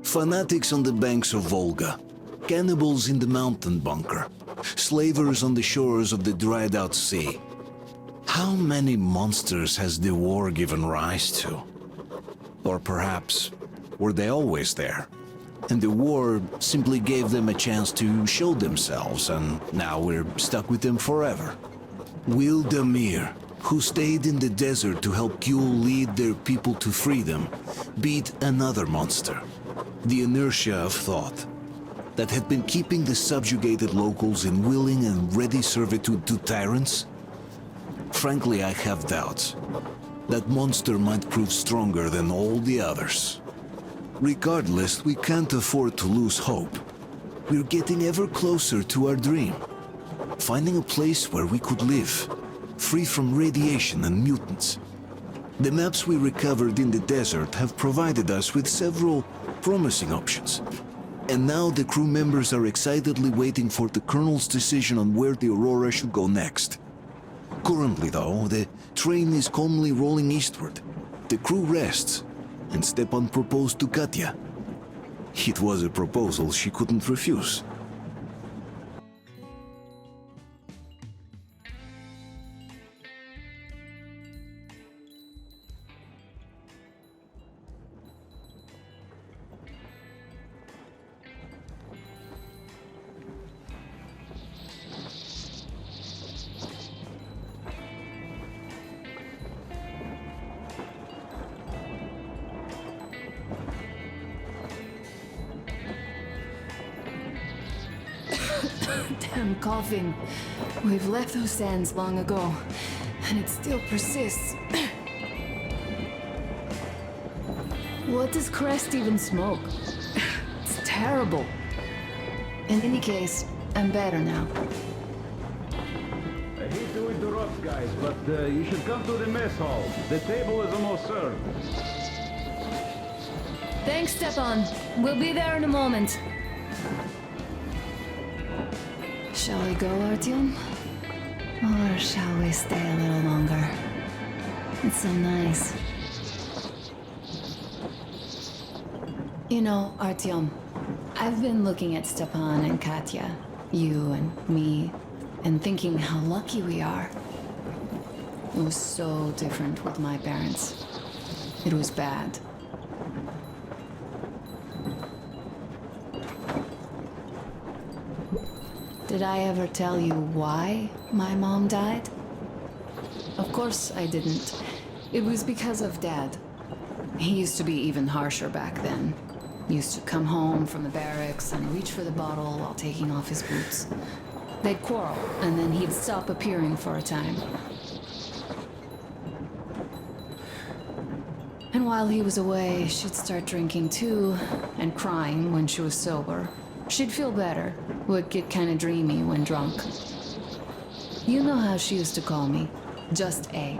Fanatics on the banks of Volga, cannibals in the mountain bunker, slavers on the shores of the dried-out sea. How many monsters has the war given rise to? Or perhaps, were they always there? And the war simply gave them a chance to show themselves, and now we're stuck with them forever. Will Damir, who stayed in the desert to help Gül lead their people to freedom, beat another monster. The inertia of thought that had been keeping the subjugated locals in willing and ready servitude to tyrants? Frankly, I have doubts. That monster might prove stronger than all the others. Regardless, we can't afford to lose hope. We're getting ever closer to our dream. Finding a place where we could live, free from radiation and mutants. The maps we recovered in the desert have provided us with several promising options. And now the crew members are excitedly waiting for the Colonel's decision on where the Aurora should go next. Currently, though, the train is calmly rolling eastward. The crew rests, and Stepan proposed to Katya. It was a proposal she couldn't refuse. Damn coughing. We've left those sands long ago, and it still persists. What does Crest even smoke? It's terrible. In any case, I'm better now. I hate to interrupt, guys, but you should come to the mess hall. The table is almost served. Thanks, Stepan. We'll be there in a moment. Shall we go, Artyom? Or shall we stay a little longer? It's so nice. You know, Artyom, I've been looking at Stepan and Katya, you and me, and thinking how lucky we are. It was so different with my parents. It was bad. Did I ever tell you why my mom died? Of course I didn't. It was because of Dad. He used to be even harsher back then. He used to come home from the barracks and reach for the bottle while taking off his boots. They'd quarrel, and then he'd stop appearing for a time. And while he was away, she'd start drinking too, and crying when she was sober. She'd feel better, would get kinda dreamy when drunk. You know how she used to call me, just A.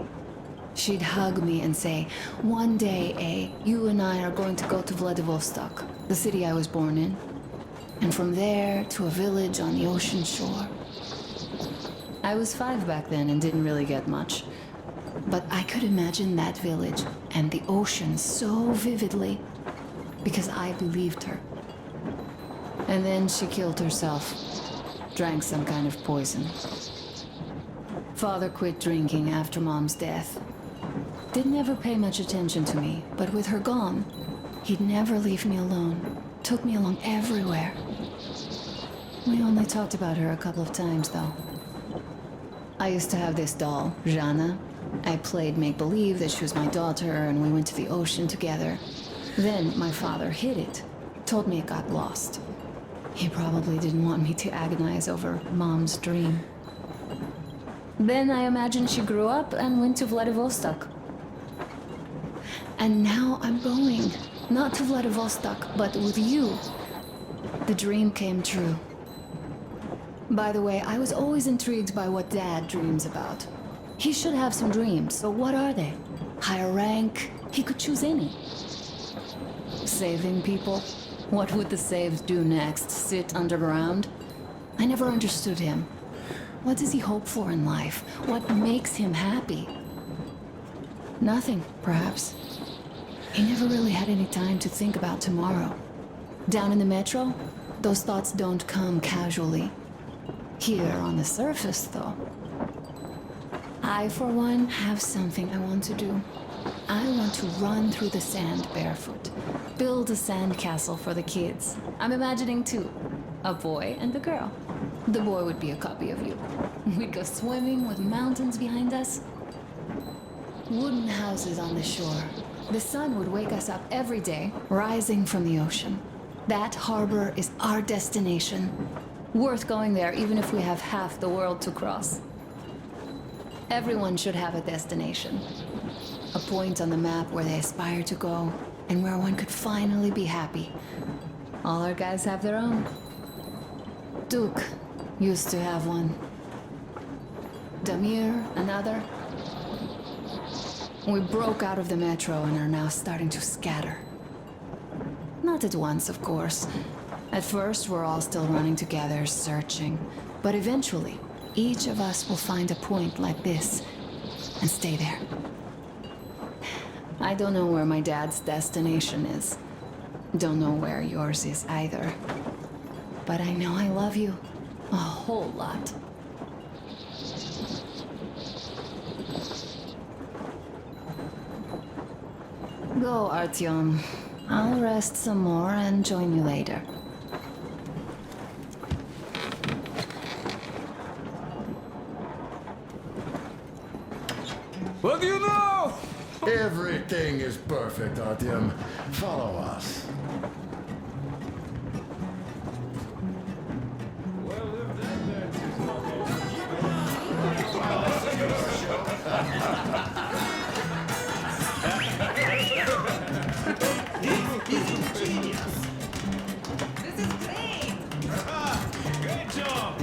She'd hug me and say, "One day, A, you and I are going to go to Vladivostok, the city I was born in. And from there to a village on the ocean shore." I was 5 back then and didn't really get much. But I could imagine that village and the ocean so vividly, because I believed her. And then she killed herself, drank some kind of poison. Father quit drinking after Mom's death. Didn't ever pay much attention to me, but with her gone, he'd never leave me alone. Took me along everywhere. We only talked about her a couple of times, though. I used to have this doll, Jana. I played make-believe that she was my daughter, and we went to the ocean together. Then my father hid it, told me it got lost. He probably didn't want me to agonize over Mom's dream. Then I imagined she grew up and went to Vladivostok. And now I'm going, not to Vladivostok, but with you. The dream came true. By the way, I was always intrigued by what Dad dreams about. He should have some dreams, so what are they? Higher rank? He could choose any. Saving people? What would the saved do next? Sit underground? I never understood him. What does he hope for in life? What makes him happy? Nothing, perhaps. He never really had any time to think about tomorrow. Down in the metro, those thoughts don't come casually. Here on the surface, though. I, for one, have something I want to do. I want to run through the sand barefoot. Build a sandcastle for the kids. I'm imagining two. A boy and a girl. The boy would be a copy of you. We'd go swimming with mountains behind us. Wooden houses on the shore. The sun would wake us up every day, rising from the ocean. That harbor is our destination. Worth going there even if we have half the world to cross. Everyone should have a destination. A point on the map where they aspire to go, and where one could finally be happy. All our guys have their own. Duke used to have one. Damir, another. We broke out of the metro and are now starting to scatter. Not at once, of course. At first, we're all still running together, searching. But eventually, each of us will find a point like this and stay there. I don't know where my dad's destination is. Don't know where yours is either. But I know I love you a whole lot. Go, Artyom. I'll rest some more and join you later. What do you know? Everything is perfect, Artyom. Follow us. Great job!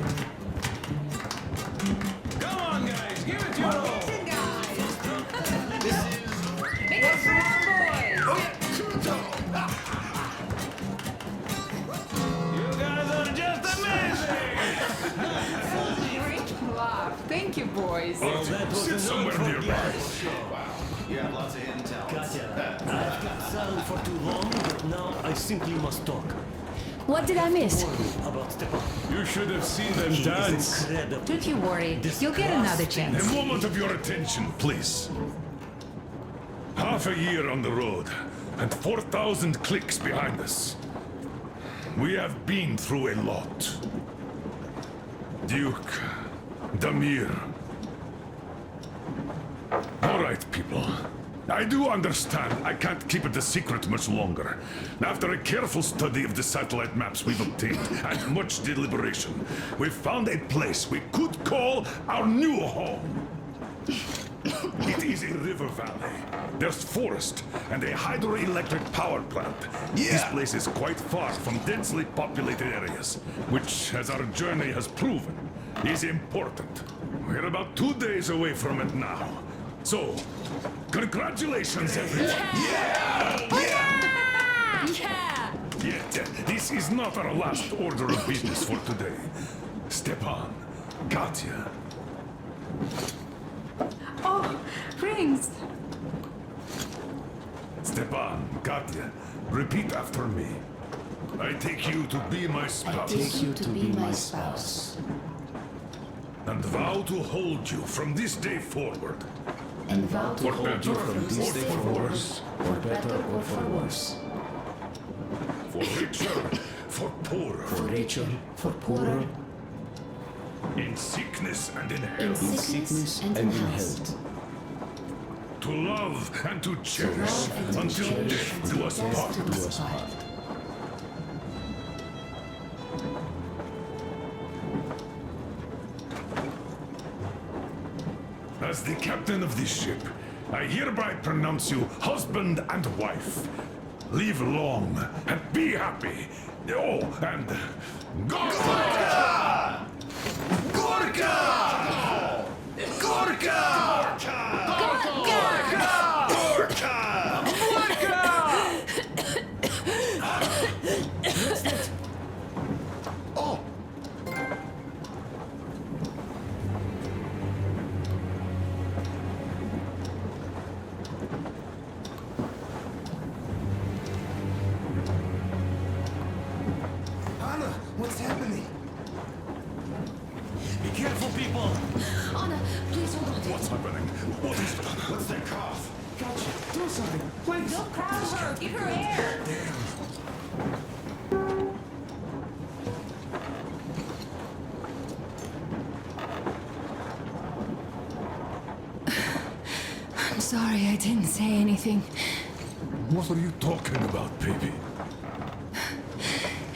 Come on, guys, give it your all! You guys are just amazing! Wow, thank you, boys. Sit somewhere nearby. You have lots of intel. Katya, I've kept silent for too long, but now I simply must talk. What did I miss? About Stepan. You should have seen them He is dance. incredible. Don't you worry, you'll get another chance. A moment of your attention, please. Half a year on the road, and 4,000 clicks behind us. We have been through a lot. Duke, Damir. All right, people. I do understand I can't keep it a secret much longer. After a careful study of the satellite maps we've obtained, and much deliberation, we've found a place we could call our new home. It is a river valley. There's forest and a hydroelectric power plant. This place is quite far from densely populated areas, which, as our journey has proven, is important. We're about 2 days away from it now. So, congratulations, everyone! Yet, this is not our last order of business for today. Stepan, Katya. Oh, rings. Stepan, Katya, repeat after me. I take you to be my spouse. Take you to be my spouse. And vow to hold you from this day forward. And vow to For hold better you from this day or for forward, worse. for better or for worse. For richer, for poorer. For richer, for poorer, In sickness and in In health. sickness and in health. To love and to cherish Love and to until cherish death do us until part. death do us part. As the captain of this ship, I hereby pronounce you husband and wife. Live long and be happy. Oh, and Gorka! Gorka! Gorka! Oh! What's happening? Be careful, people! Anna, please hold on to What's happening? What is it? What's that cough? Gotcha. Do something, please. Don't crowd her. Give her air. I'm sorry I didn't say anything. What are you talking about, baby?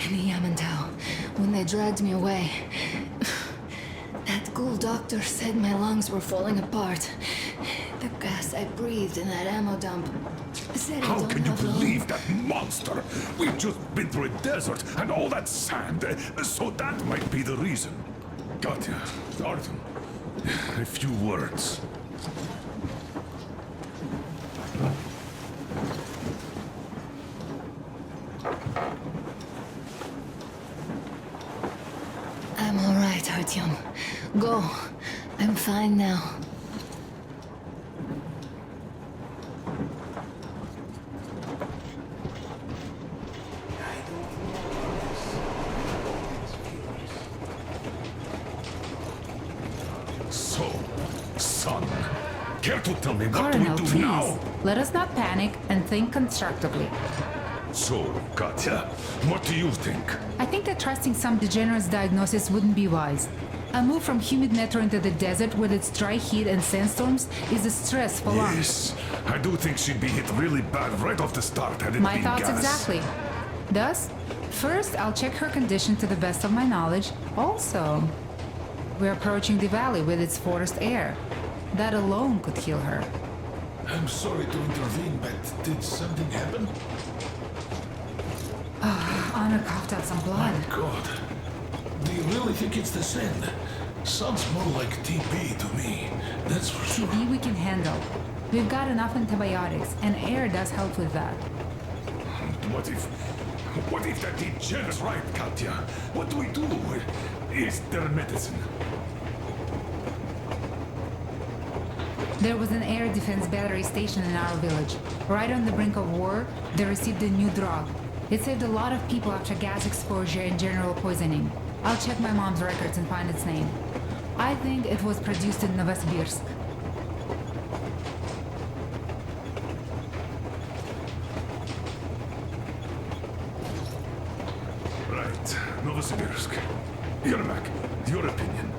In Yamantau, when they dragged me away, that ghoul doctor said my lungs were falling apart. The gas I breathed in that ammo dump said I How don't can you have long. believe that monster? We've just been through a desert and all that sand, so that might be the reason. Katya, Artem, a few words. I'm all right, Artyom. Go. I'm fine now. So, son, care to tell me what Colonel, do we do please. now? Let us not panic and think constructively. So, Katya, what do you think? I think that trusting some degenerate's diagnosis wouldn't be wise. A move from humid metro into the desert with its dry heat and sandstorms is a stress for lungs. Yes, I do think she'd be hit really bad right off the start had it My been thoughts gas. exactly. Thus, first I'll check her condition to the best of my knowledge. Also, we're approaching the valley with its forest air. That alone could heal her. I'm sorry to intervene, but did something happen? Anna coughed out some blood. God. Do you really think it's the sand? Sounds more like TB to me. That's for sure. TB we can handle. We've got enough antibiotics, and air does help with that. What if that degenerate's right, Katya? What do we do? Is there medicine? There was an air defense battery station in our village. Right on the brink of war, they received a new drug. It saved a lot of people after gas exposure and general poisoning. I'll check my mom's records and find its name. I think it was produced in Novosibirsk. Right, Novosibirsk. Yermak, your opinion.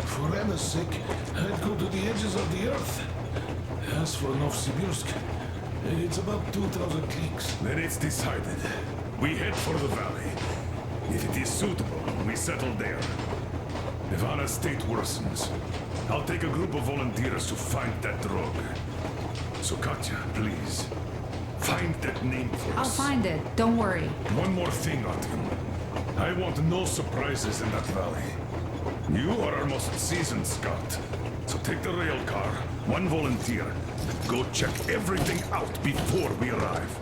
For Anna's sake, I'd go to the edges of the earth. As for Novosibirsk, it's about 2,000 cliques. Then it's decided. We head for the valley. If it is suitable, we settle there. If Anna's state worsens, I'll take a group of volunteers to find that drug. So Katya, please, find that name for I'll us. find it, don't worry. One more thing, Artyom. I want no surprises in that valley. You are our most seasoned scout. So take the rail car, one volunteer, and go check everything out before we arrive.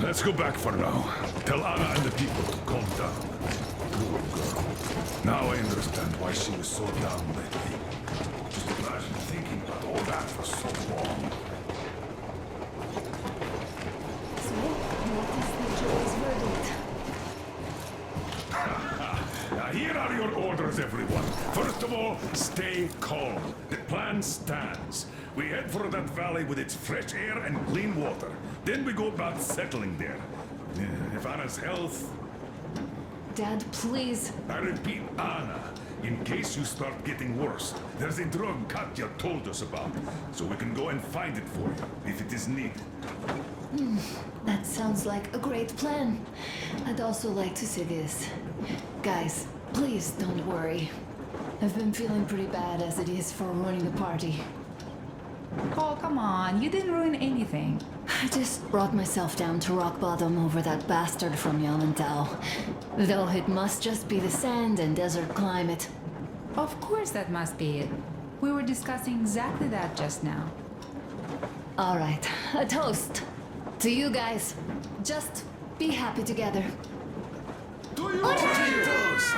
Let's go back for now. Tell Anna and the people to calm down. Good girl. Now I understand why she was so down lately. Just imagine thinking about all that for so long. So, what is the jury's verdict? Now here are your orders, everyone. First of all, stay calm. The plan stands. We head for that valley with its fresh air and clean water. Then we go about settling there. If Anna's health... Dad, please. I repeat, Anna, in case you start getting worse, there's a drug Katya told us about, so we can go and find it for you, if it is needed. That sounds like a great plan. I'd also like to say this. Guys, please don't worry. I've been feeling pretty bad as it is for ruining the party. Oh, come on, you didn't ruin anything. I just brought myself down to rock bottom over that bastard from Yamantau. Though it must just be the sand and desert climate. Of course that must be it. We were discussing exactly that just now. All right, a toast. To you guys. Just be happy together. Do you want to toast?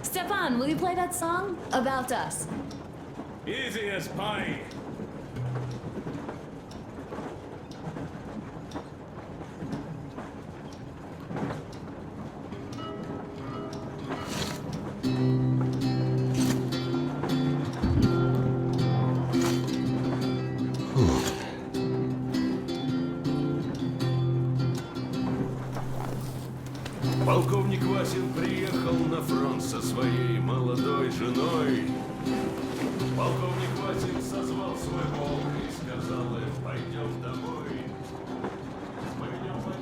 Stefan, will you play that song? About us. Easy as pie. Полковник Васин созвал свой полк и сказал им, пойдем домой. Мы ведем войну.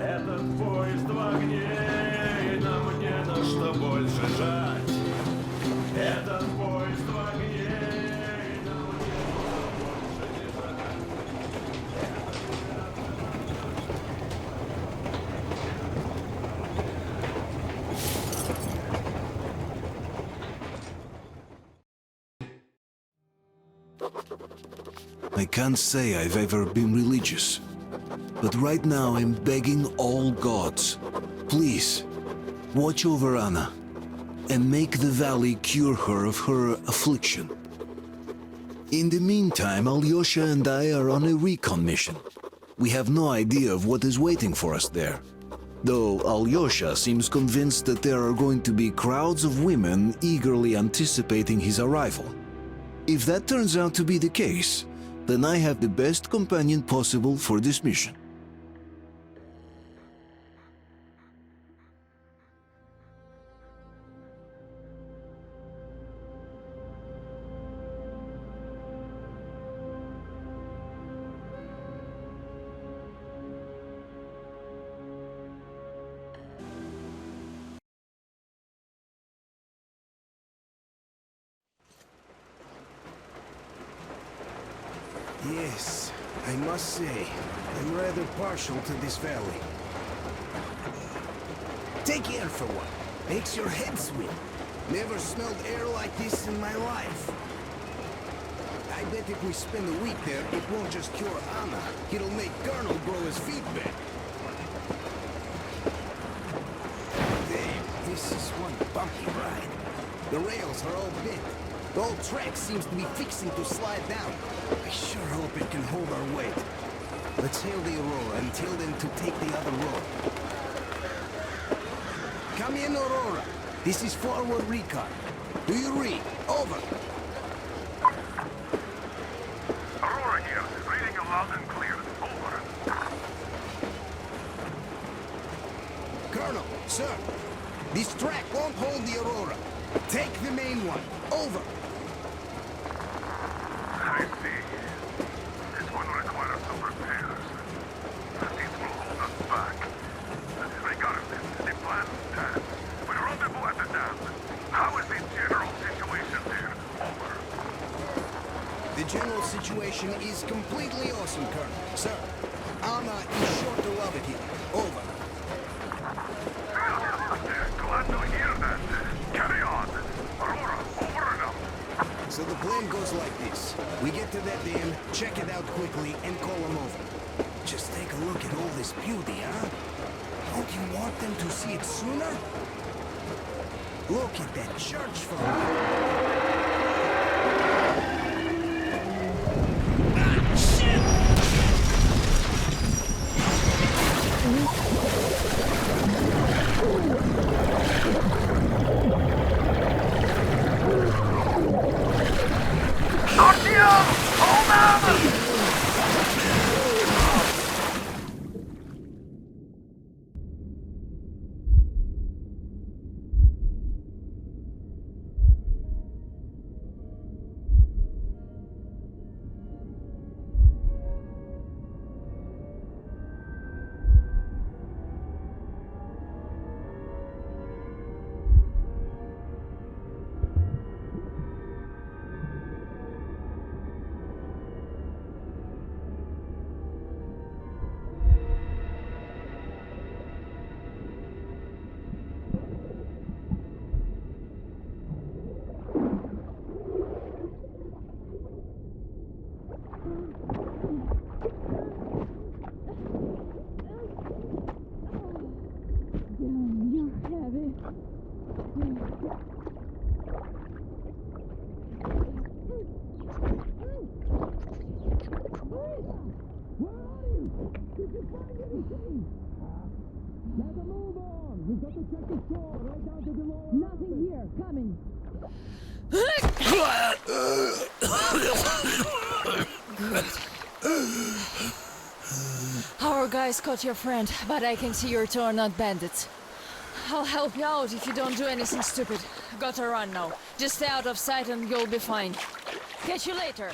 Этот поезд в огне, и нам не на что больше жать. Этот поезд в огне, и нам не на что больше бежать. I can't say I've ever been religious, but right now I'm begging all gods, please, watch over Anna and make the valley cure her of her affliction. In the meantime, Alyosha and I are on a recon mission. We have no idea of what is waiting for us there, though Alyosha seems convinced that there are going to be crowds of women eagerly anticipating his arrival. If that turns out to be the case, then I have the best companion possible for this mission. Yes, I must say, I'm rather partial to this valley. Take air for one. Makes your head swim. Never smelled air like this in my life. I bet if we spend a week there, it won't just cure Anna. It'll make Colonel grow his feet back. Damn, this is one bumpy ride. The rails are all bent. The whole track seems to be fixing to slide down. I sure hope it can hold our weight. Let's hail the Aurora and tell them to take the other road. Come in, Aurora. This is forward recon. Do you read? Over. Aurora here. Reading you loud and clear. Over. Colonel, sir. This track won't hold the Aurora. Take the main one. Over. I see. This one requires some repairs. This will hold us back. Regardless, the plan stands. We rendezvous at the dam. How is the general situation there? Over. The general situation is completely awesome, Colonel. Sir, Anna is sure to love it here. Over. Glad to hear that. Carry on. Aurora, over and out. So the plan goes like this. We get to that dam, check it out quickly, and call them over. Just take a look at all this beauty, huh? Don't you want them to see it sooner? Look at that church from here. Artyom! Hold on! Our guys caught your friend, but I can see your two are not bandits. I'll help you out if you don't do anything stupid. Gotta run now. Just stay out of sight and you'll be fine. Catch you later.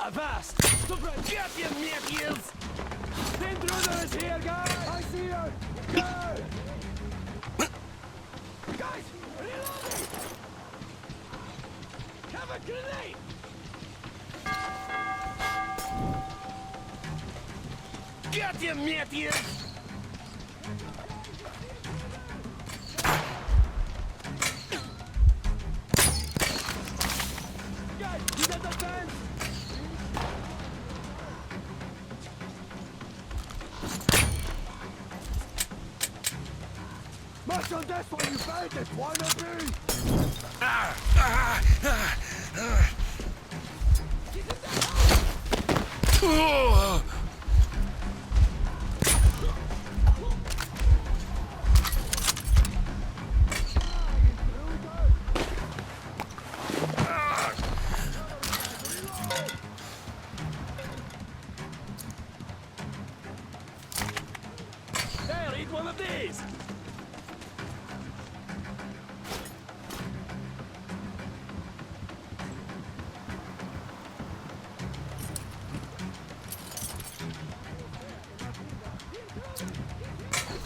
Avast! Get your materials! The intruder is here, guys! I see her! Go! Guys, reloading! Have a grenade! Get your materials! Guys, you got the fence? March on this one, you bandit! Wannabe! There, eat one of these!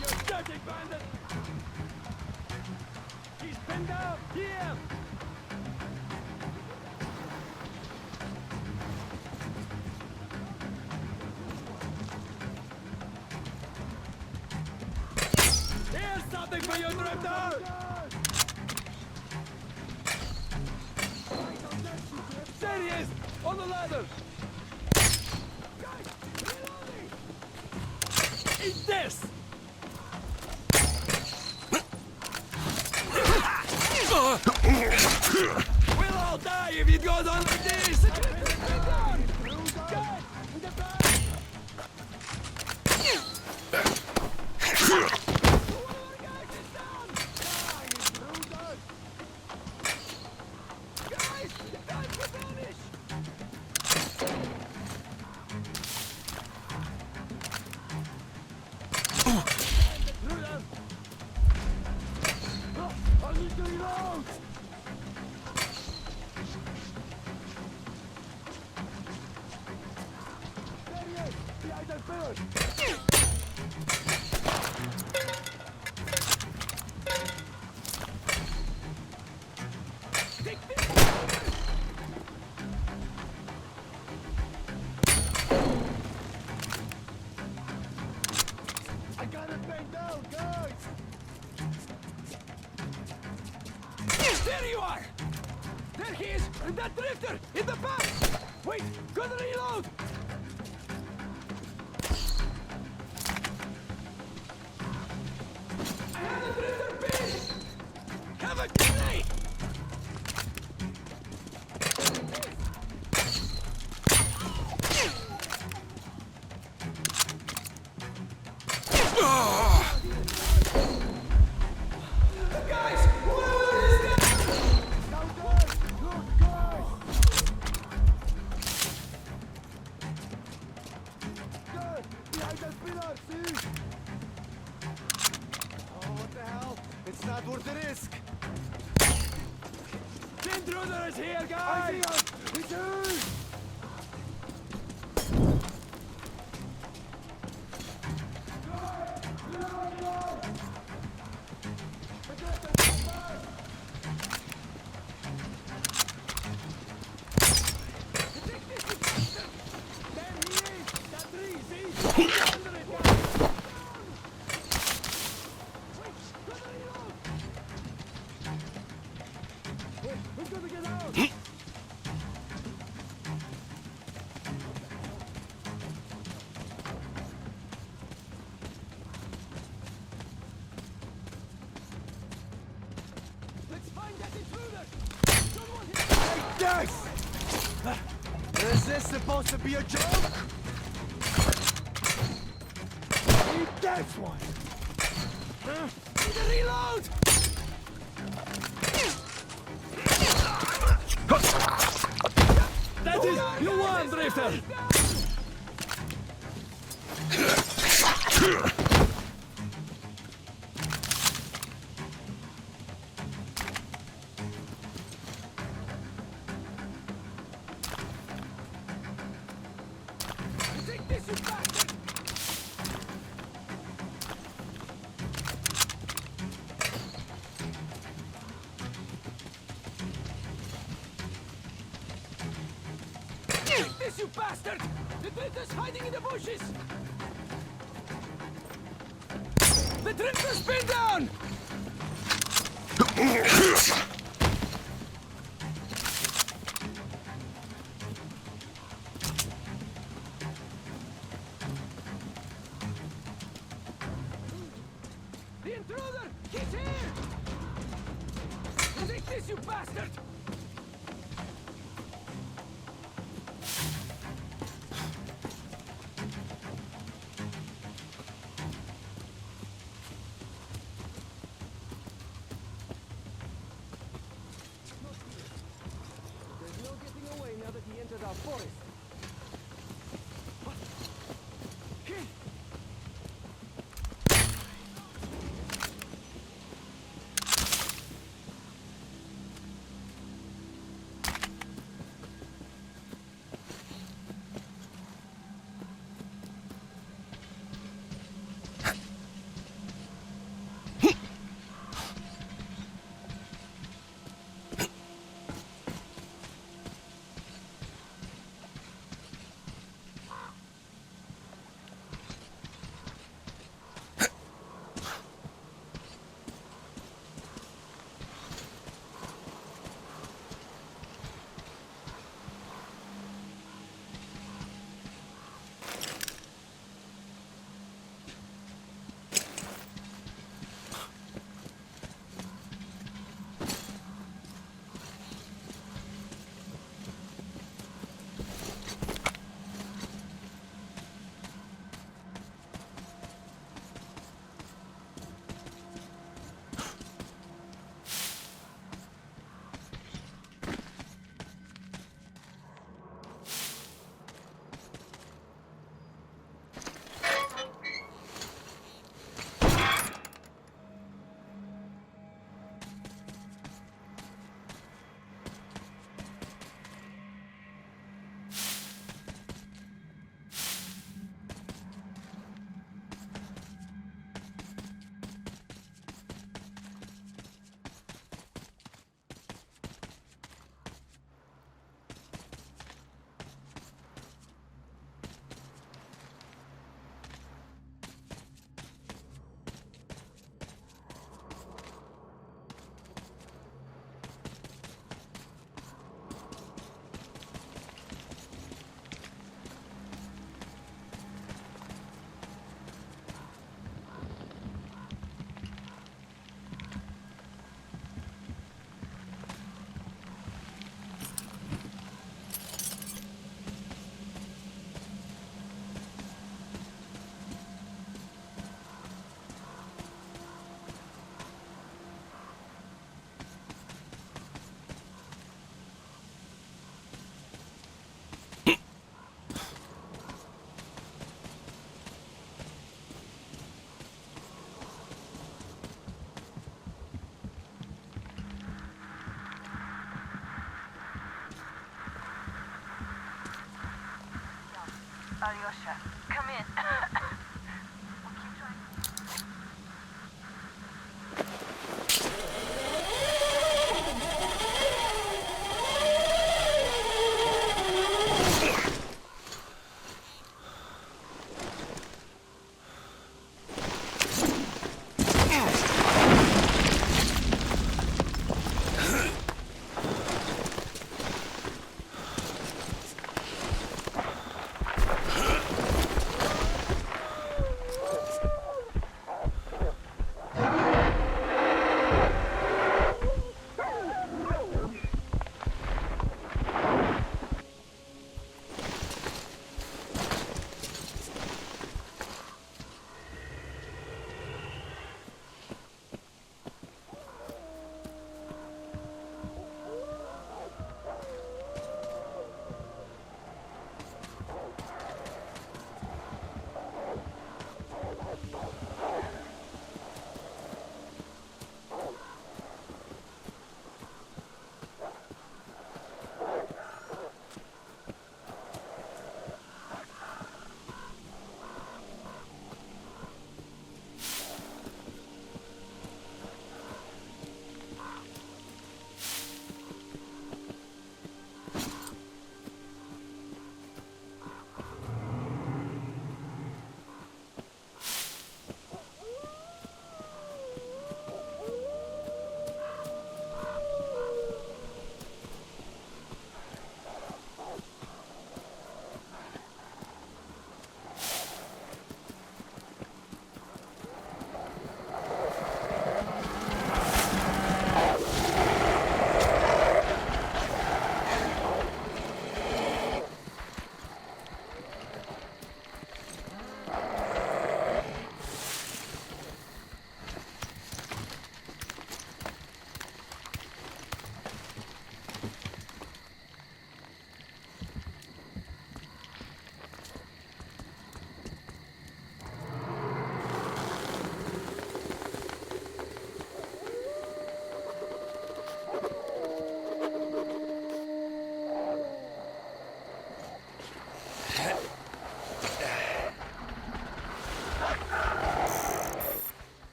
You dirty bandit! He's pinned down! Here! Here's something for you, Drifter! There he is! On the ladder! Eat this! We'll all die if it goes on like this! I need to reload! There he is! Behind the pillar! I got it banged down, guys! There you are! There he is! And that drifter! In the back! Wait! Gotta reload! I have the drifter pinned! Have a grenade! Guys! Where is that? Down there! Look, guys! There! Behind that pillar, see? Oh, what the hell? It's not worth the risk! The intruder is here, guys! I see him! He's here! Yes! Is this supposed to be a joke? Eat this one! Need to reload! That is you won, Drifter! Take this, you bastard! The drifter's hiding in the bushes! The drifter's been down! The intruder! He's here! Take this, you bastard! There's no getting away now that he entered our forest. Alyosha, come in. We'll keep trying.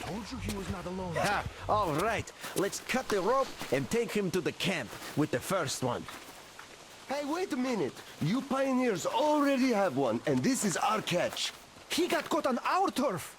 told you he was not alone. Yeah, all right. Let's cut the rope and take him to the camp with the first one. Hey, wait a minute. You pioneers already have one, and this is our catch. He got caught on our turf.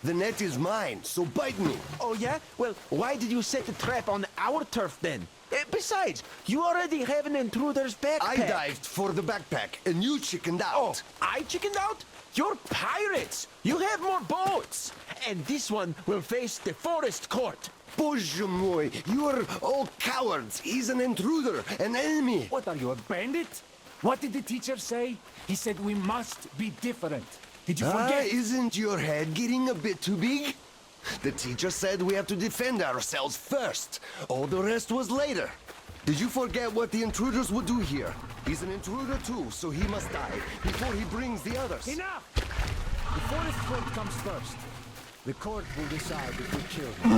The net is mine, so bite me. Oh, yeah? Well, why did you set the trap on our turf then? Besides, you already have an intruder's backpack. I dived for the backpack, and you chickened out. Oh, I chickened out? You're pirates! You have more boats! And this one will face the forest court. Bоже mой, you are all cowards. He's an intruder, an enemy. What are you, a bandit? What did the teacher say? He said we must be different. Did you forget? Isn't your head getting a bit too big? The teacher said we have to defend ourselves first. All the rest was later. Did you forget what the intruders would do here? He's an intruder too, so he must die before he brings the others. Enough! The forest court comes first. The court will decide if we kill him.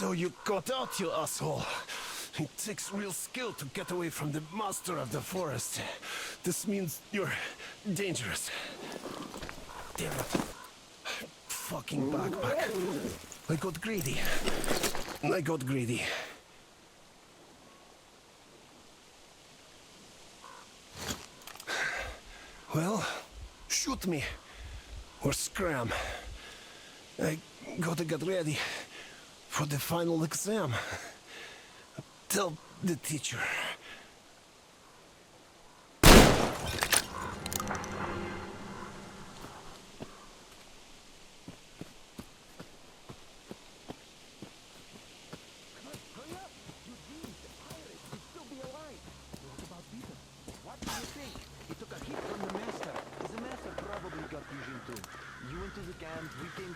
So you got out, you asshole. It takes real skill to get away from the master of the forest. This means you're dangerous. Damn it. Fucking backpack. I got greedy. I got greedy. Well, shoot me. Or scram. I gotta get ready for the final exam. Tell the teacher.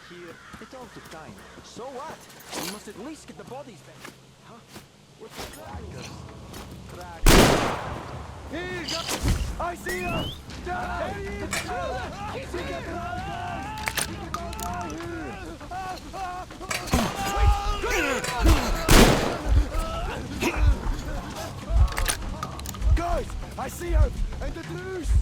Here, it all took time. So what? We must at least get the bodies back. Huh? What's the crackers? Here, go! I see you! There he is! He can all die here! Guys, I see her! And the truce!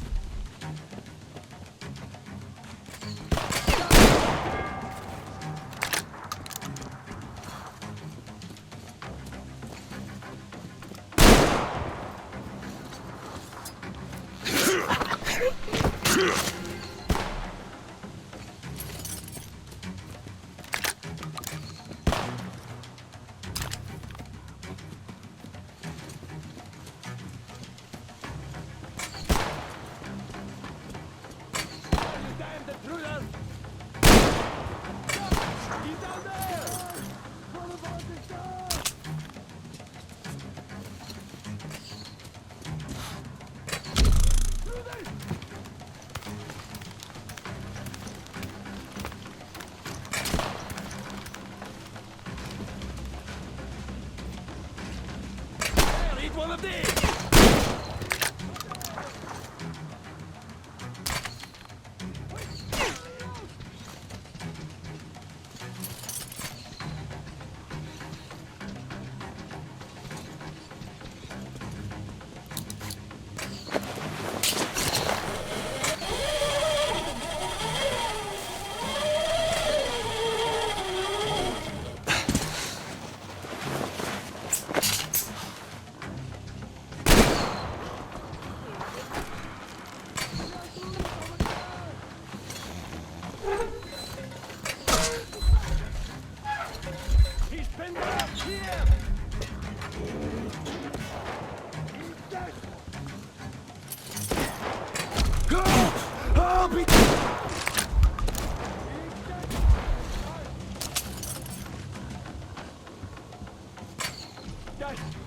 One of these!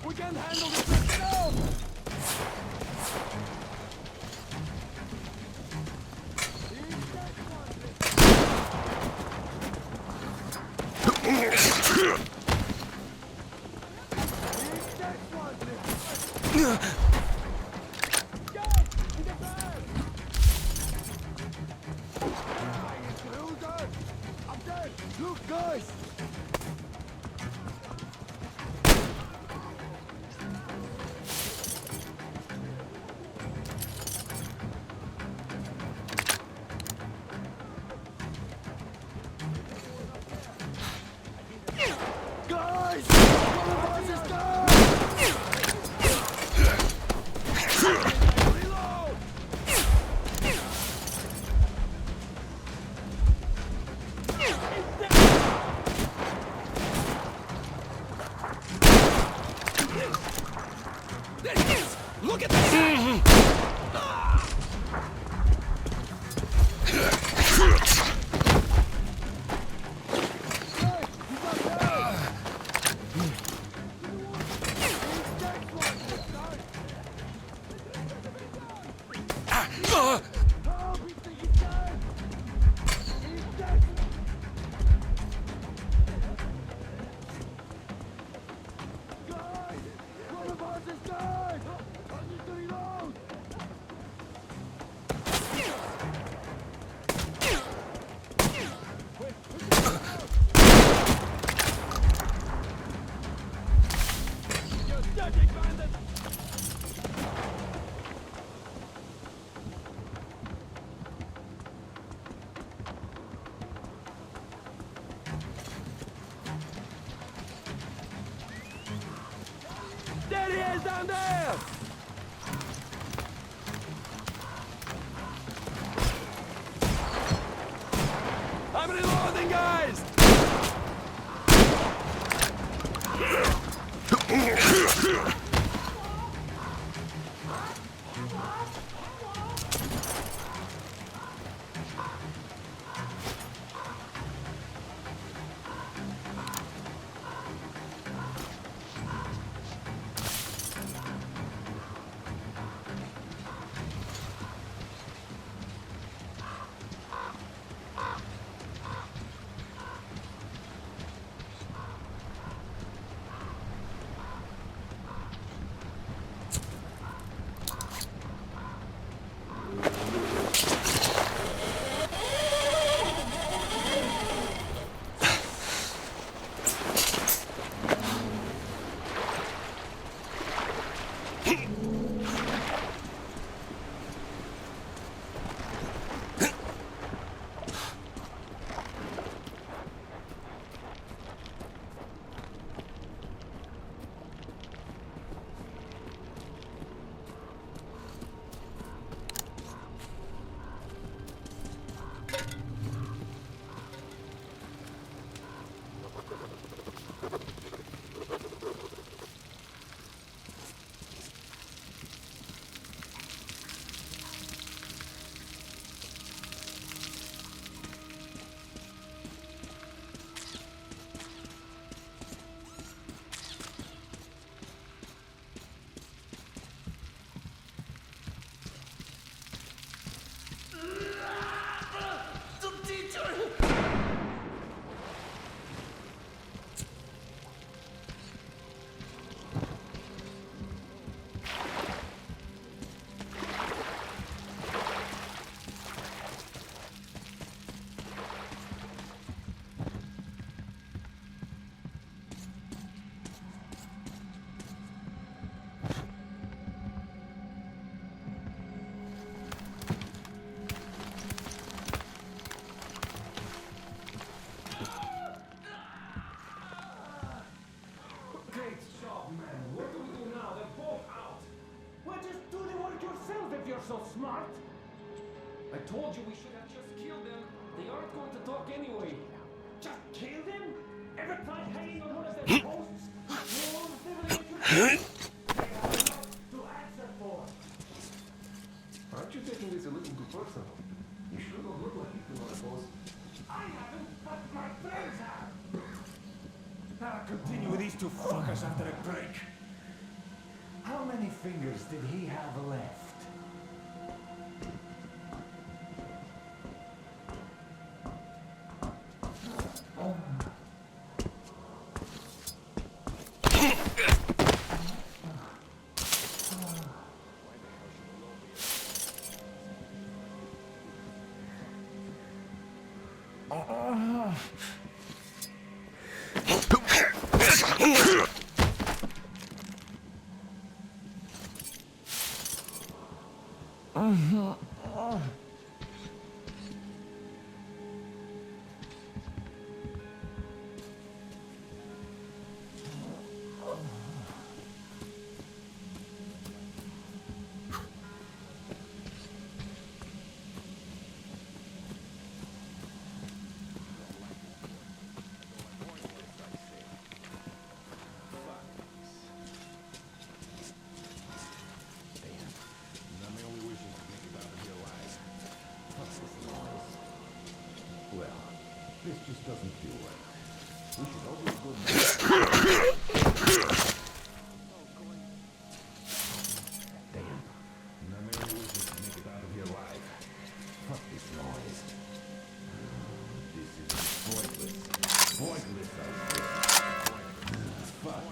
We can't handle this now! Look, guys! Look at that! There he is down there! So smart. I told you we should have just killed them. They aren't going to talk anyway. Just kill them? Ever tried hanging on one of their posts? To answer for. Aren't you taking this a little too personal? You sure don't look like you on a post. I haven't, but my friends have. I'll continue with these two fuckers after a break. How many fingers did he have left? This just doesn't feel right. We should always go back. Damn. Now maybe we should make it out of here alive. Fuck this noise. This is pointless. Pointless, I say. Fuck.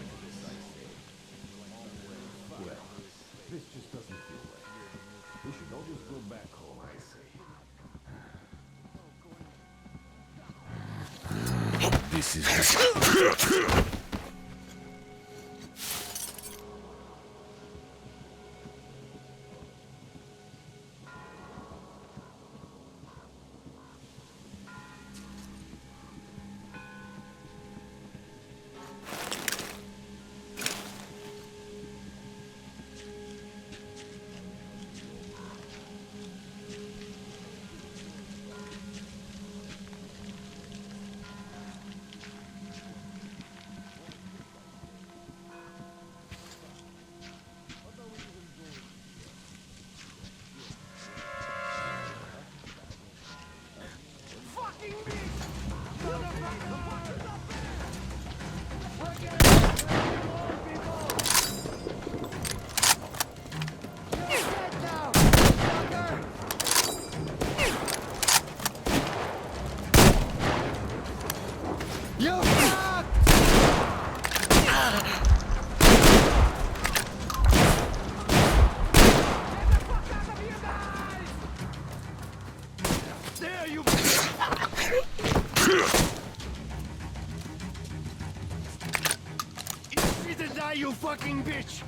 Well, this just doesn't feel right. We should all just go back home, I say. This is... fucking bitch!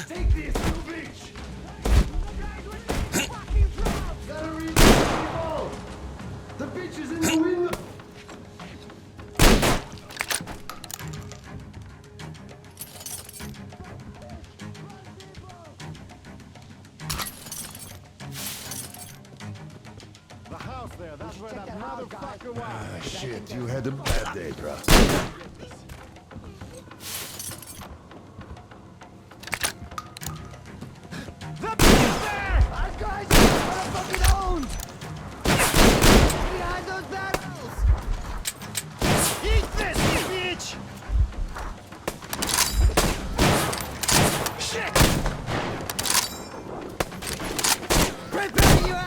Take this, you bitch! Gotta reach the ball! The bitch is in the window! The house there, that's where that motherfucker was. Ah, shit, you had a bad day, bro. The bitch there! Our guys are fucking owned! Behind those barrels! Eat this, you bitch! Shit! Prepare you out!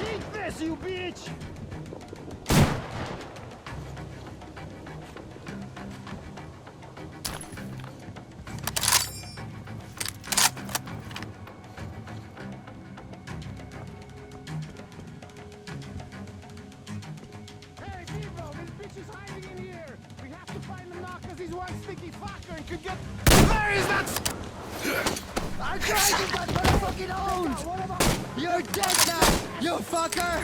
Eat this, you bitch! Hey, people, this bitch is hiding in here! We have to find him now, cause he's one sticky fucker and could get... Where is that? Our guys is that motherfucking owned! You're dead now, you fucker!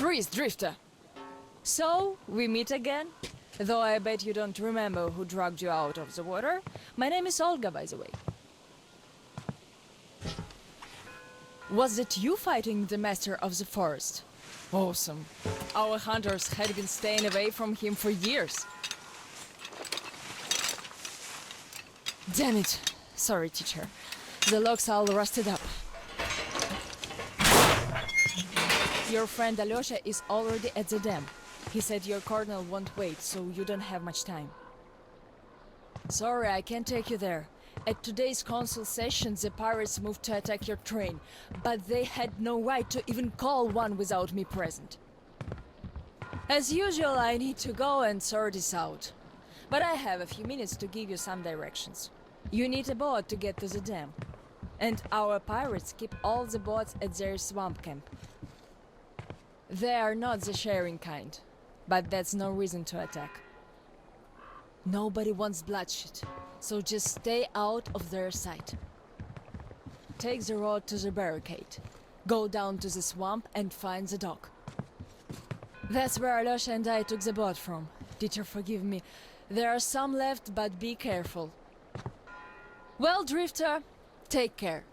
Freeze, Drifter! So, we meet again? Though I bet you don't remember who dragged you out of the water. My name is Olga, by the way. Was it you fighting the Master of the Forest? Awesome. Our hunters had been staying away from him for years. Damn it. Sorry, teacher. The logs all rusted up. Your friend Alyosha is already at the dam. He said your colonel won't wait, so you don't have much time. Sorry, I can't take you there. At today's council session, the pirates moved to attack your train, but they had no right to even call one without me present. As usual, I need to go and sort this out. But I have a few minutes to give you some directions. You need a boat to get to the dam. And our pirates keep all the boats at their swamp camp. They are not the sharing kind, but that's no reason to attack. Nobody wants bloodshed, so just stay out of their sight. Take the road to the barricade. Go down to the swamp and find the dock. That's where Alyosha and I took the boat from. Teacher, forgive me. There are some left, but be careful. Well, Drifter, take care.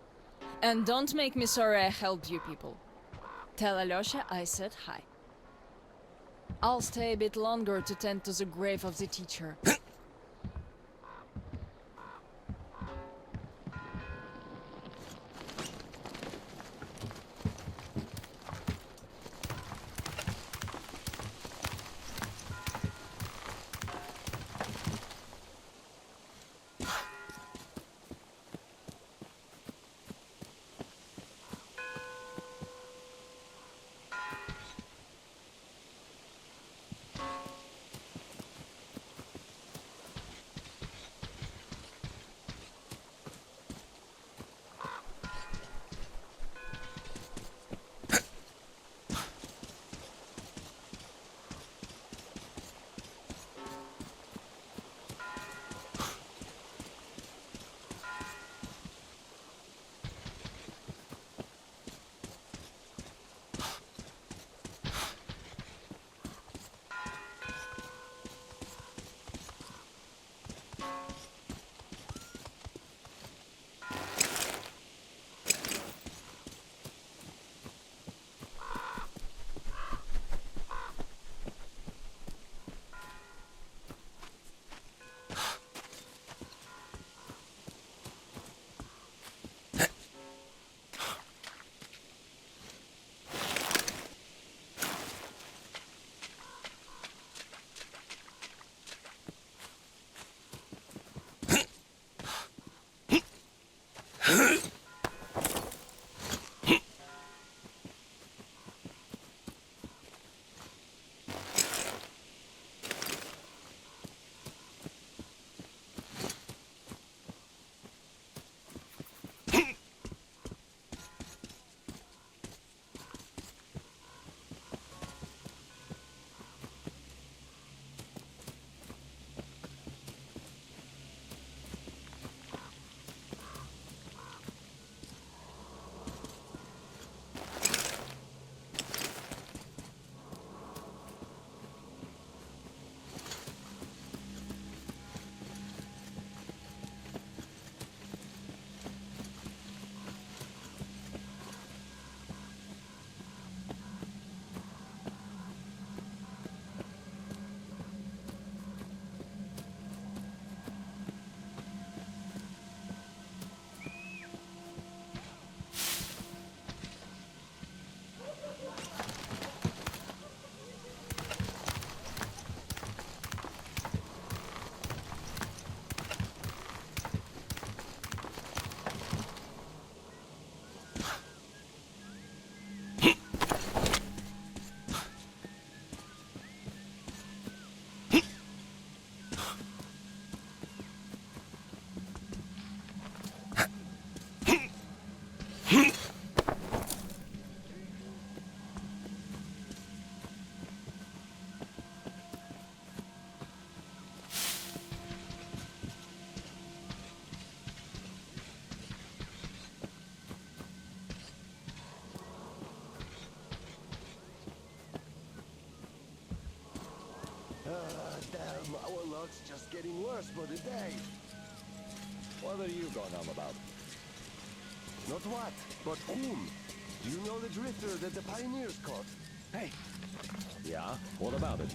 And don't make me sorry I helped you people. Tell Alyosha I said hi. I'll stay a bit longer to tend to the grave of the teacher. Damn, our luck's just getting worse by the day. What are you going on about? Not what, but whom? Do you know the drifter that the pioneers caught? Hey. Yeah? What about it?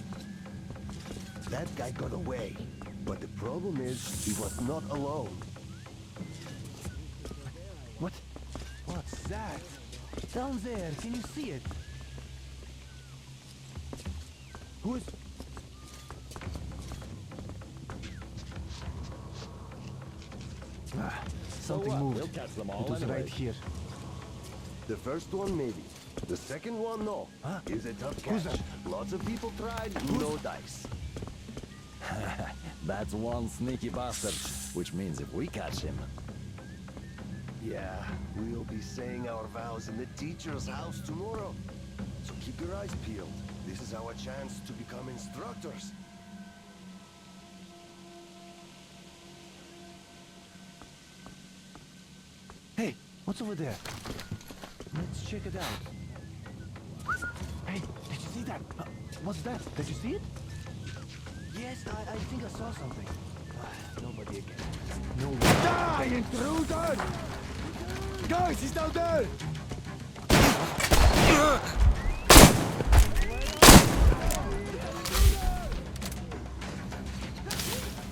That guy got away. But the problem is, he was not alone. What? What's that? Down there, can you see it? Who is... Something moved. We'll catch them all It was anyway. right here. The first one, maybe. The second one, no. Huh? Is a tough catch. Lots of people tried, no dice. That's one sneaky bastard, which means if we catch him... Yeah, we'll be saying our vows in the teacher's house tomorrow. So keep your eyes peeled. This is our chance to become instructors. Hey, what's over there? Let's check it out. Hey, did you see that? What's that? Did you see it? Yes, I think I saw something. Nobody again. No one. Die, intruder! Guys, he's down there!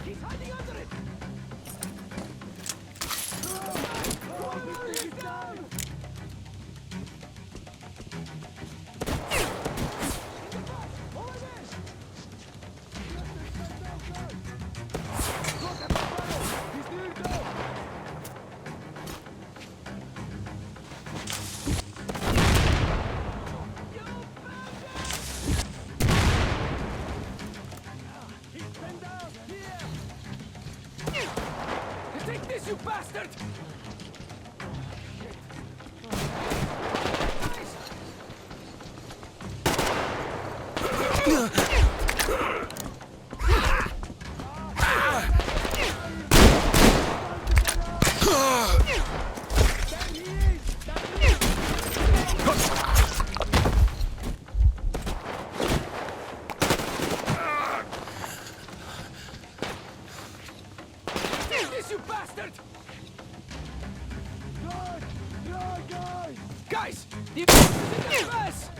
He's hiding under it! Take this, you bastard! Take this, you bastard! Guys! The is in the press!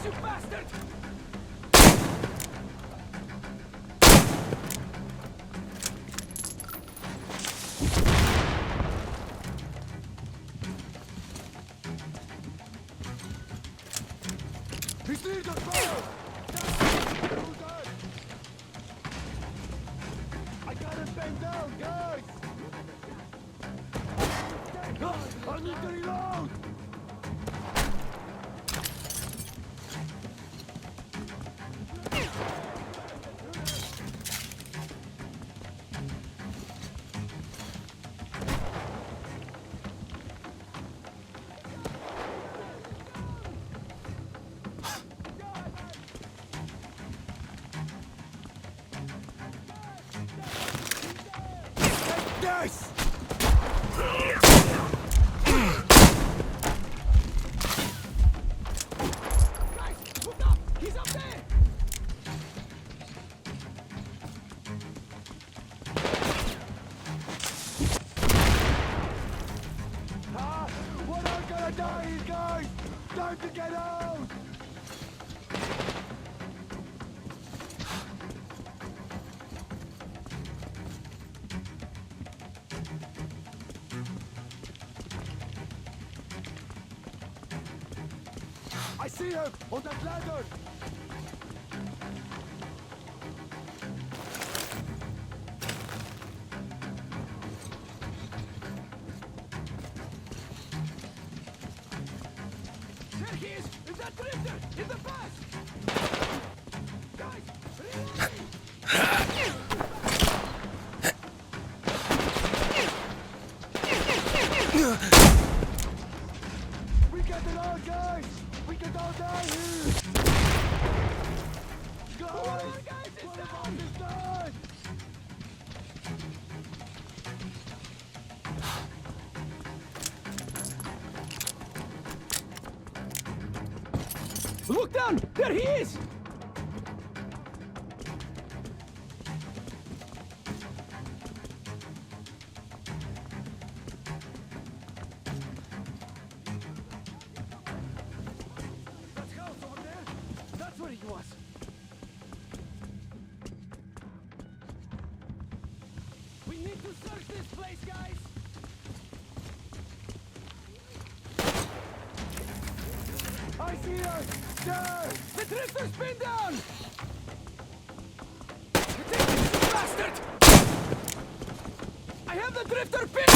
You bastard! He's near the fire! I got him bent down, guys! I need to reload! Nice! Guys, look up! He's up there! We're not gonna die here, guys! Time to get out! I see him on that ladder! There he is! In that drifter! In the bus! Guys! We get it all, guys! We can all die here! Guys! What about this time? Look down! There he is! That house over there? That's where he was. We need to search this place, guys! I see us! There! The drifter's pinned down! Take this, you bastard! I have the drifter pinned!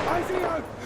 I see him!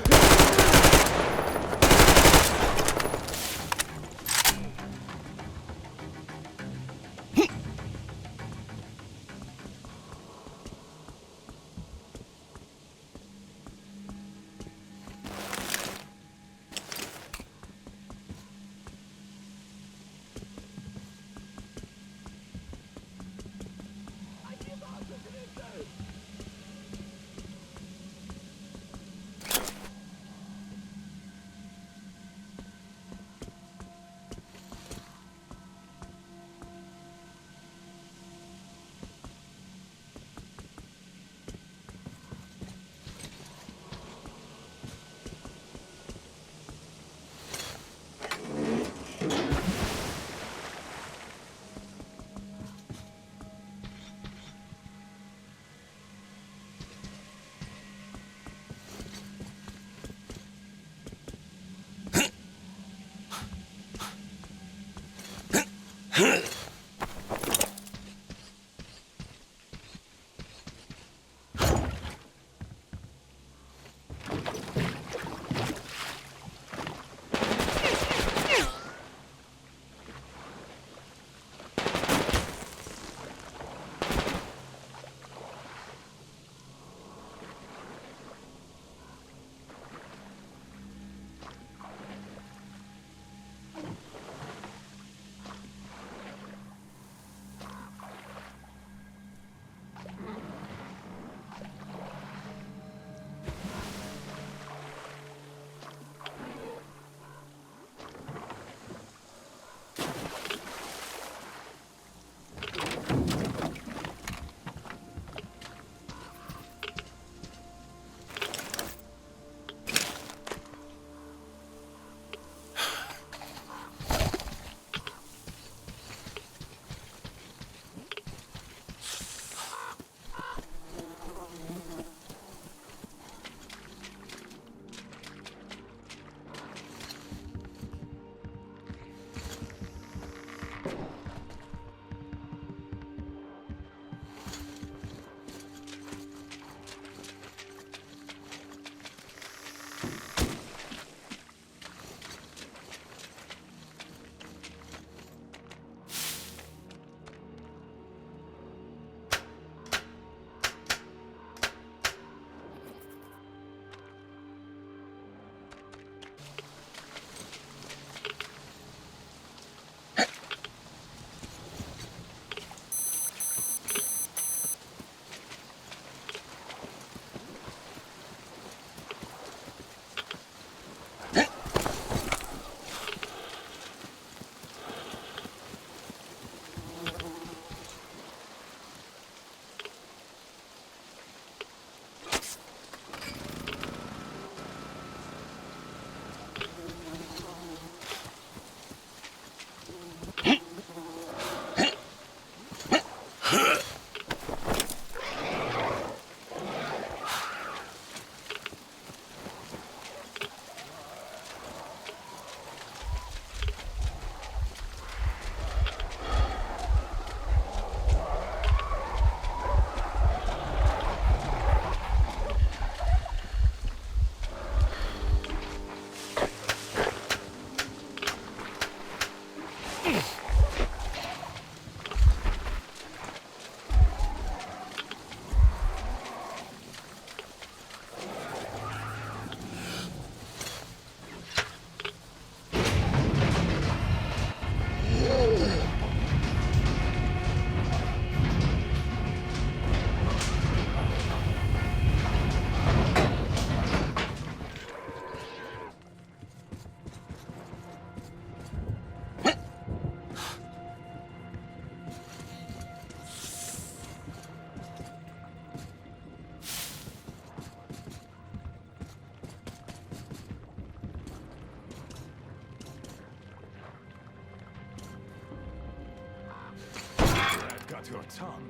your tongue.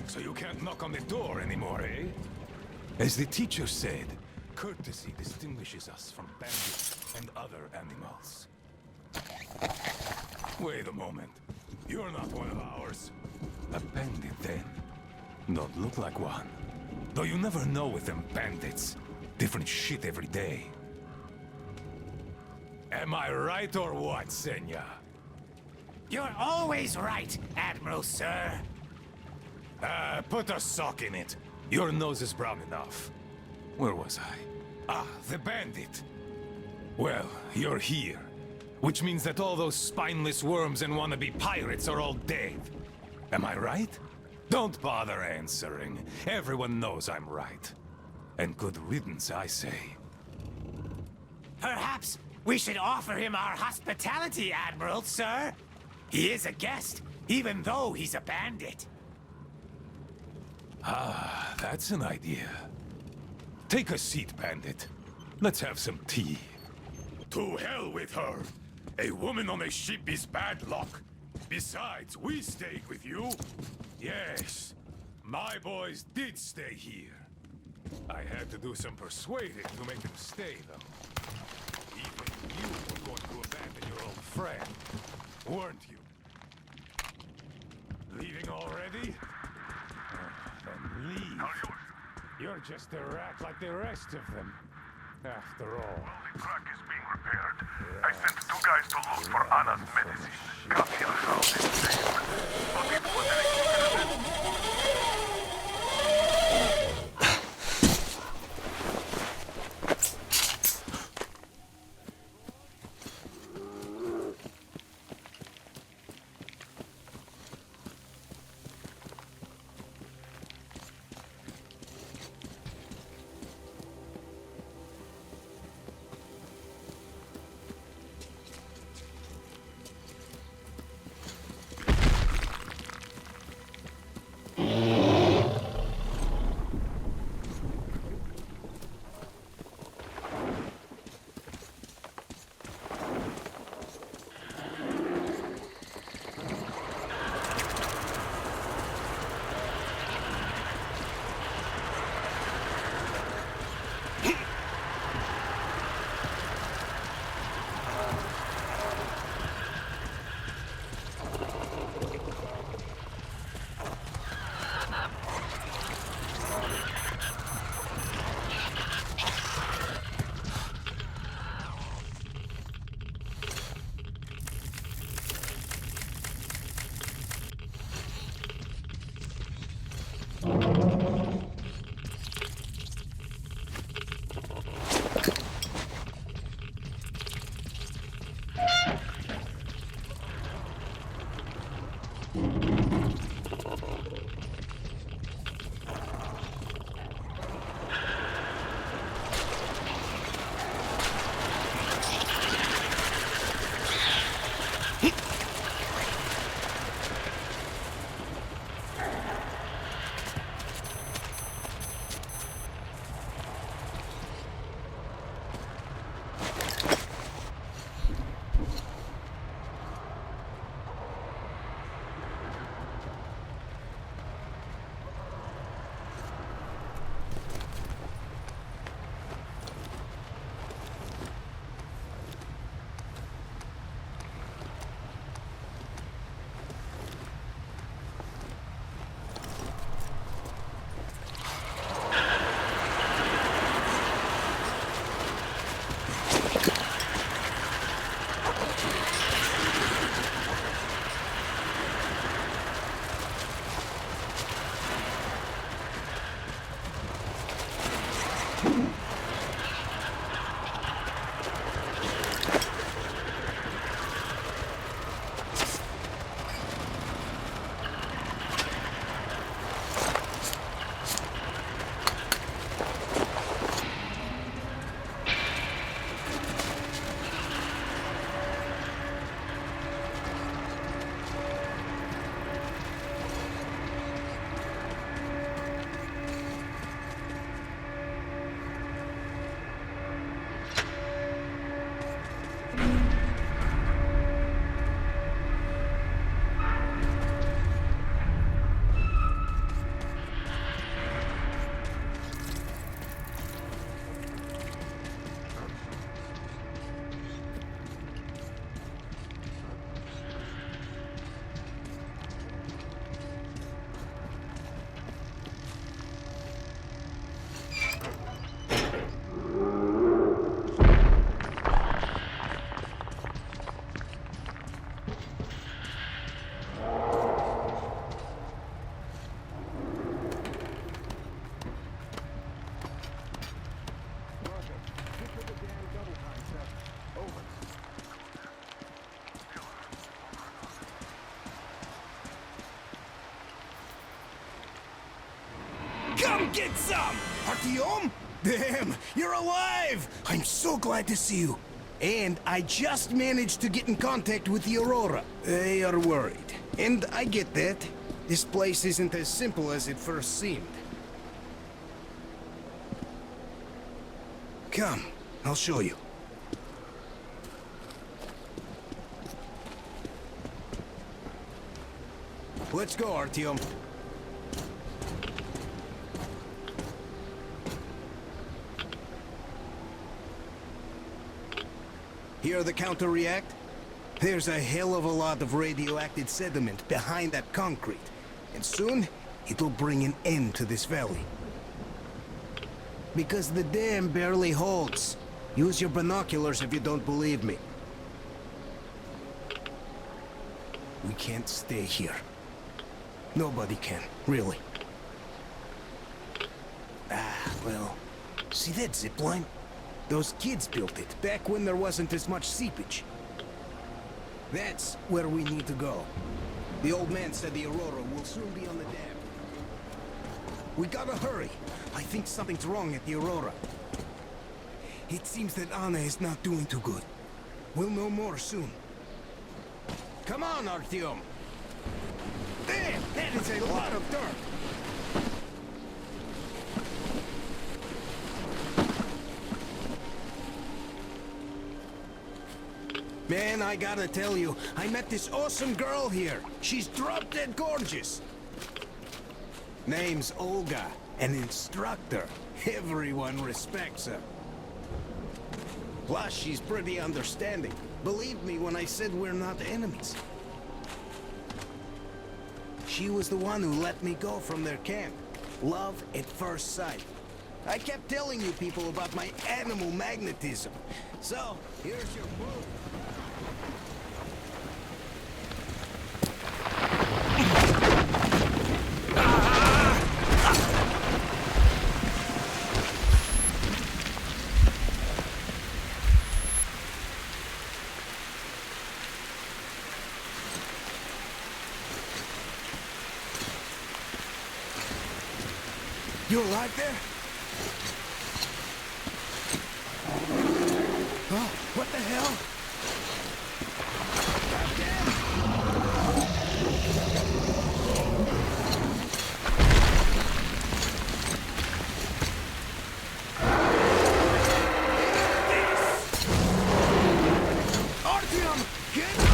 So you can't knock on the door anymore, eh? As the teacher said, courtesy distinguishes us from bandits and other animals. Wait a moment. You're not one of ours. A bandit, then? Don't look like one. Though you never know with them bandits. Different shit every day. Am I right or what, Senya? You're always right, Admiral, sir. Put a sock in it. Your nose is brown enough. Where was I? Ah, the bandit. Well, you're here. Which means that all those spineless worms and wannabe pirates are all dead. Am I right? Don't bother answering. Everyone knows I'm right. And good riddance, I say. Perhaps we should offer him our hospitality, Admiral, sir. He is a guest, even though he's a bandit. Ah, that's an idea. Take a seat, bandit. Let's have some tea. To hell with her! A woman on a ship is bad luck. Besides, we stayed with you. Yes, my boys did stay here. I had to do some persuading to make them stay, though. Even you were going to abandon your old friend, weren't you? Leaving already? Then leave. You're just a rat like the rest of them. After all. While the truck is being repaired, I sent 2 guys to look for Anna's medicine. Come here, house is safe. But it was an accident. Come get some! Artyom? Damn, you're alive! I'm so glad to see you. And I just managed to get in contact with the Aurora. They are worried. And I get that. This place isn't as simple as it first seemed. Come, I'll show you. Let's go, Artyom. Hear the counter react? There's a hell of a lot of radioactive sediment behind that concrete. And soon, it'll bring an end to this valley. Because the dam barely holds. Use your binoculars if you don't believe me. We can't stay here. Nobody can, really. Ah, well... See that zipline? Those kids built it, back when there wasn't as much seepage. That's where we need to go. The old man said the Aurora will soon be on the dam. We gotta hurry. I think something's wrong at the Aurora. It seems that Anna is not doing too good. We'll know more soon. Come on, Artyom! Damn, that is a lot of dirt! Man, I gotta tell you, I met this awesome girl here. She's drop-dead gorgeous. Name's Olga, an instructor. Everyone respects her. Plus, she's pretty understanding. Believe me when I said we're not enemies. She was the one who let me go from their camp. Love at first sight. I kept telling you people about my animal magnetism. So, here's your proof. You alive there? Oh, what the hell? Artyom, get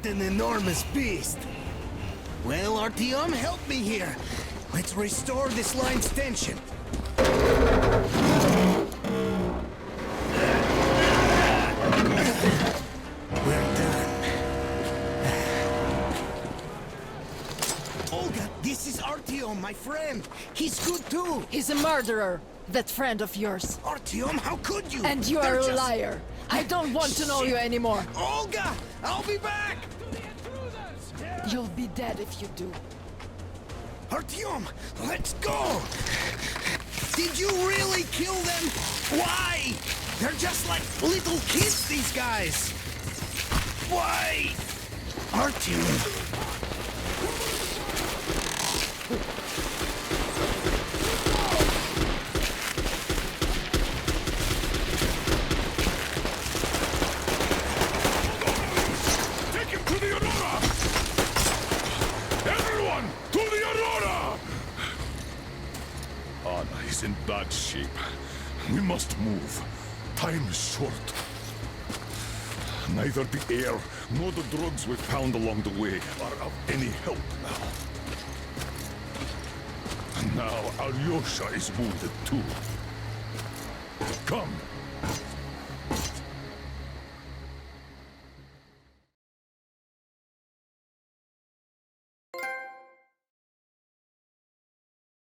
What an enormous beast! Well, Artyom, help me here. Let's restore this line's tension. We're done. Artyom, my friend. He's good too. He's a murderer, that friend of yours. Artyom, how could you? And you are a liar. I don't want to know you anymore. Olga, I'll be back. You'll be dead if you do. Artyom, let's go! Did you really kill them? Why? They're just like little kids, these guys! Why? Artyom... In bad shape. We must move. Time is short. Neither the air nor the drugs we found along the way are of any help now. And now Alyosha is wounded too. Come,